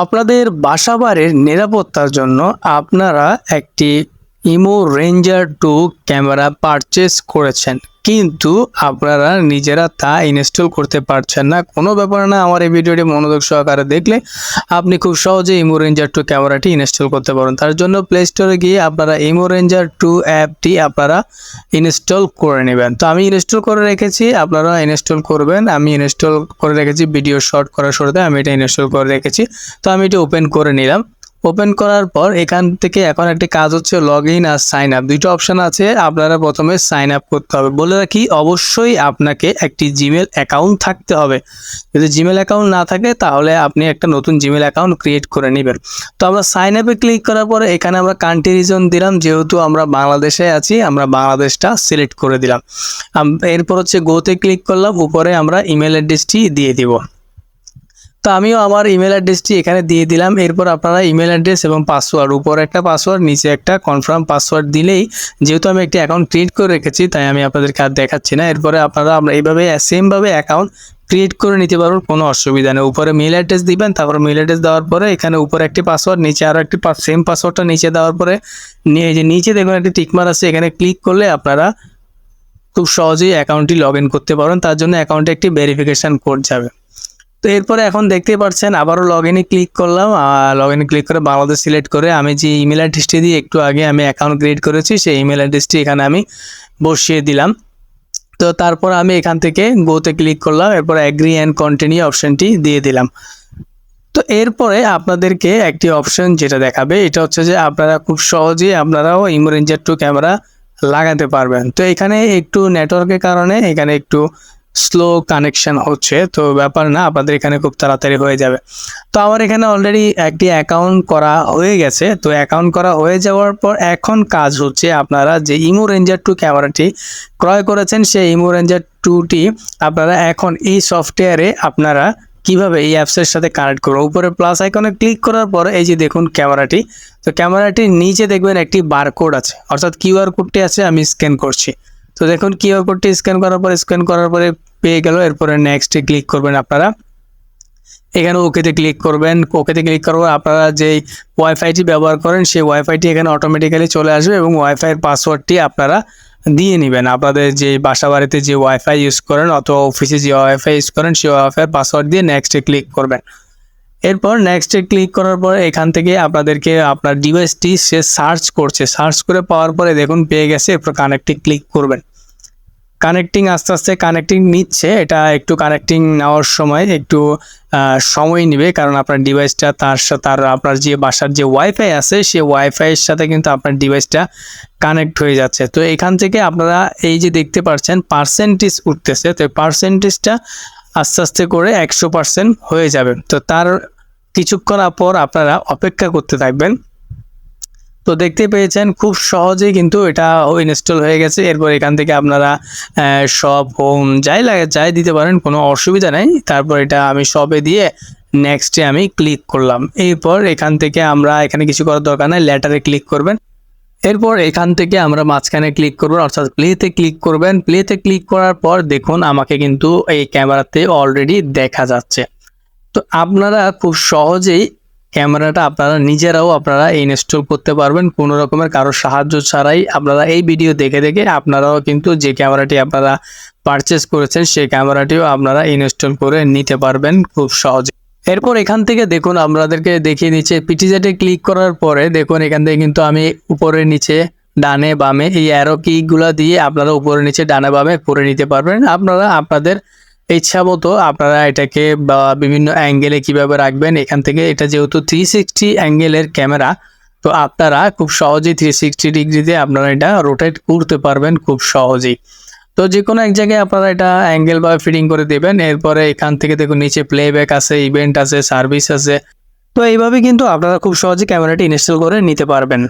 আপনাদের বাসাবাড়ির নিরাপত্তার জন্য আপনারা একটি ইমো রেঞ্জার 2 ক্যামেরা পারচেজ করেছেন, কিন্তু আপনারা নিজেরা তা ইনস্টল করতে পারছেন না। কোনো ব্যাপার না, আমার এই ভিডিওটি মনোযোগ সহকারে দেখলে আপনি খুব সহজে ইমো রেঞ্জার 2 ক্যামেরাটি ইনস্টল করতে পারেন। তার জন্য প্লে স্টোরে গিয়ে আপনারা ইমো রেঞ্জার 2 অ্যাপটি আপনারা ইনস্টল করে নেবেন। তো আমি ইনস্টল করে রেখেছি, আপনারা ইনস্টল করবেন। আমি ইনস্টল করে রেখেছি, ভিডিও শর্ট করার শুরুতে আমি এটা ইনস্টল করে রেখেছি। তো আমি এটা ওপেন করে নিলাম। ওপেন করার পর এখান থেকে এখন একটি কাজ হচ্ছে লগ ইন আর সাইন আপ, দুইটা অপশন আছে। আপনারা প্রথমে সাইন আপ করতে হবে। বলে রাখি, অবশ্যই আপনাকে একটি জিমেল অ্যাকাউন্ট থাকতে হবে। যদি জিমেল অ্যাকাউন্ট না থাকে তাহলে আপনি একটা নতুন জিমেল অ্যাকাউন্ট ক্রিয়েট করে নেবেন। তো আমরা সাইন আপে ক্লিক করার পরে এখানে আমরা কান্ট্রি রিজন দিলাম, যেহেতু আমরা বাংলাদেশে আছি আমরা বাংলাদেশটা সিলেক্ট করে দিলাম। এরপর হচ্ছে গোতে ক্লিক করলাম, উপরে আমরা ইমেল অ্যাড্রেসটি দিয়ে দিব। তো আমিও আমার ইমেল অ্যাড্রেসটি এখানে দিয়ে দিলাম। এরপর আপনারা ইমেল অ্যাড্রেস এবং পাসওয়ার্ড, উপরে একটা পাসওয়ার্ড নিচে একটা কনফার্ম পাসওয়ার্ড দিলেই, যেহেতু আমি একটি অ্যাকাউন্ট ক্রিয়েট করে রেখেছি তাই আমি আপনাদেরকে আর দেখাচ্ছি না। এরপরে আমরা এইভাবে সেমভাবে অ্যাকাউন্ট ক্রিয়েট করে নিতে পারবেন, কোনো অসুবিধা নেই। উপরে মেল অ্যাড্রেস দিবেন, তারপর মেল অ্যাড্রেস দেওয়ার পরে এখানে উপরে একটি পাসওয়ার্ড, নিচে আরও একটি সেম পাসওয়ার্ডটা নিচে দেওয়ার পরে নিচে দেখুন একটি টিকমার আছে, এখানে ক্লিক করলে আপনারা খুব সহজেই অ্যাকাউন্টটি লগ ইন করতে পারবেন। তার জন্য অ্যাকাউন্টে একটি ভেরিফিকেশান কোড যাবে। তো এরপরে এখন দেখতে পাচ্ছেন আবারও লগ ইনে ক্লিক করলাম। লগ ইনে ক্লিক করে বাংলাদেশ সিলেক্ট করে আমি যে ইমেল অ্যাড্রেসটি দিয়ে একটু আগে আমি অ্যাকাউন্ট ক্রিয়েট করেছি সেই ইমেল অ্যাড্রেসটি এখানে আমি বসিয়ে দিলাম। তো তারপর আমি এখান থেকে গোতে ক্লিক করলাম, এরপর অ্যাগ্রি অ্যান্ড কন্টিনিউ অপশানটি দিয়ে দিলাম। তো এরপরে আপনাদেরকে একটি অপশন যেটা দেখাবে, এটা হচ্ছে যে আপনারা খুব সহজেই আপনারাও ইমো রেঞ্জার 2 ক্যামেরা লাগাতে পারবেন। তো এখানে একটু নেটওয়ার্কের কারণে এখানে একটু স্লো কানেকশন হচ্ছে, তো ব্যাপার না, আপনাদের এখানে খুব তাড়াতাড়ি হয়ে যাবে। তো আমার এখানে অলরেডি একটি অ্যাকাউন্ট করা হয়ে গেছে। তো অ্যাকাউন্ট করা হয়ে যাওয়ার পর এখন কাজ হচ্ছে আপনারা যে ইমো রেঞ্জার 2 ক্যামেরাটি ক্রয় করেছেন সেই ইমো রেঞ্জার 2টি আপনারা এখন এই সফটওয়্যারে আপনারা কিভাবে এই অ্যাপসের সাথে কানেক্ট করবো। উপরে প্লাস আইকনে ক্লিক করার পর এই যে দেখুন ক্যামেরাটি, তো ক্যামেরাটির নিচে দেখবেন একটি বারকোড আছে, অর্থাৎ কিউআর কোডটি আছে, আমি স্ক্যান করছি। তো দেখুন কিউআর কোডটি স্ক্যান করার পরে পেয়ে গেল। এরপরে নেক্সটে ক্লিক করবেন আপনারা, এখানে ওকেতে ক্লিক করবেন। ওকেতে ক্লিক করার পর আপনারা যেই ওয়াইফাইটি ব্যবহার করেন সেই ওয়াইফাইটি এখানে অটোমেটিক্যালি চলে আসবে এবং ওয়াইফাইয়ের পাসওয়ার্ডটি আপনারা দিয়ে নেবেন। আপনাদের যে বাসা বাড়িতে যে ওয়াইফাই ইউজ করেন অথবা অফিসে যে ওয়াইফাই ইউজ করেন সেই ওয়াইফাইয়ের পাসওয়ার্ড দিয়ে নেক্সটে ক্লিক করবেন। এরপর নেক্সটে ক্লিক করার পরে এখান থেকে আপনাদেরকে আপনার ডিভাইসটি সে সার্চ করছে, সার্চ করে পাওয়ার পরে দেখুন পেয়ে গেছে। এরপর কানেক্টিং ক্লিক করবেন। কানেক্টিং আস্তে আস্তে কানেক্টিং নিচ্ছে, এটা একটু কানেক্টিং নেওয়ার সময় একটু সময় নেবে, কারণ আপনার ডিভাইসটা তার আপনার যে বাসার যে ওয়াইফাই আছে সেই ওয়াইফাইয়ের সাথে কিন্তু আপনার ডিভাইসটা কানেক্ট হয়ে যাচ্ছে। তো এখান থেকে আপনারা এই যে দেখতে পাচ্ছেন পার্সেন্টেজ উঠতেছে, তো পার্সেন্টেজটা আস্তে আস্তে করে 100% হয়ে যাবে। তো তার কিছুক্ষণ পর আপনারা অপেক্ষা করতে থাকবেন। তো দেখতে পেয়েছেন খুব সহজেই কিন্তু এটা ইনস্টল হয়ে গেছে। এরপর এখান থেকে আপনারা সব হোম যাই দিতে পারেন, কোনো অসুবিধা নেই। তারপর এটা আমি সবে দিয়ে নেক্সটে আমি ক্লিক করলাম। এরপর এখান থেকে আমরা এখানে কিছু করার দরকার নেই, লেটারে ক্লিক করবেন। এরপর এখান থেকে আমরা মাঝখানে ক্লিক করবো, অর্থাৎ প্লেতে ক্লিক করবেন। প্লেতে ক্লিক করার পর দেখুন আমাকে কিন্তু এই ক্যামেরাতে অলরেডি দেখা যাচ্ছে। তো আপনারা খুব সহজেই ক্যামেরাটা আপনারা নিজেরাও ইনস্টল করতে পারবেন, কোনো রকমের কারো সাহায্য ছাড়াই। আপনারা এই ভিডিও দেখে দেখে আপনারাও কিন্তু যে ক্যামেরাটি আপনারা পারচেস করেছেন সেই ক্যামেরাটিও আপনারা ইনস্টল করে নিতে পারবেন খুব সহজে। এরপর এখান থেকে দেখুন আপনাদেরকে দেখিয়ে দিচ্ছে, পিটিজেটে ক্লিক করার পরে দেখুন এখান থেকে কিন্তু আমি উপরে নিচে ডানে বামে এই অ্যারো কিগুলো দিয়ে আপনারা উপরে নিচে ডানে বামে করে নিতে পারবেন। আপনারা আপনাদের ইচ্ছা মতো আপনারা এটাকে বিভিন্ন অ্যাঙ্গেলে কিভাবে রাখবেন। এখান থেকে এটা যেহেতু 360 অ্যাঙ্গেলের ক্যামেরা, তো আপনারা খুব সহজেই 360 ডিগ্রিতে আপনারা এটা রোটেট করতে পারবেন খুব সহজেই। তো যে কোনো এক জায়গায় আপনারা এটা অ্যাঙ্গেল বা ফিটিং করে দেবেন। এরপরে এখান থেকে দেখুন নিচে প্লেব্যাক আছে, ইভেন্ট আছে, সার্ভিস আছে। তো এইভাবে কিন্তু আপনারা খুব সহজে ক্যামেরাটি ইনস্টল করে নিতে পারবেন।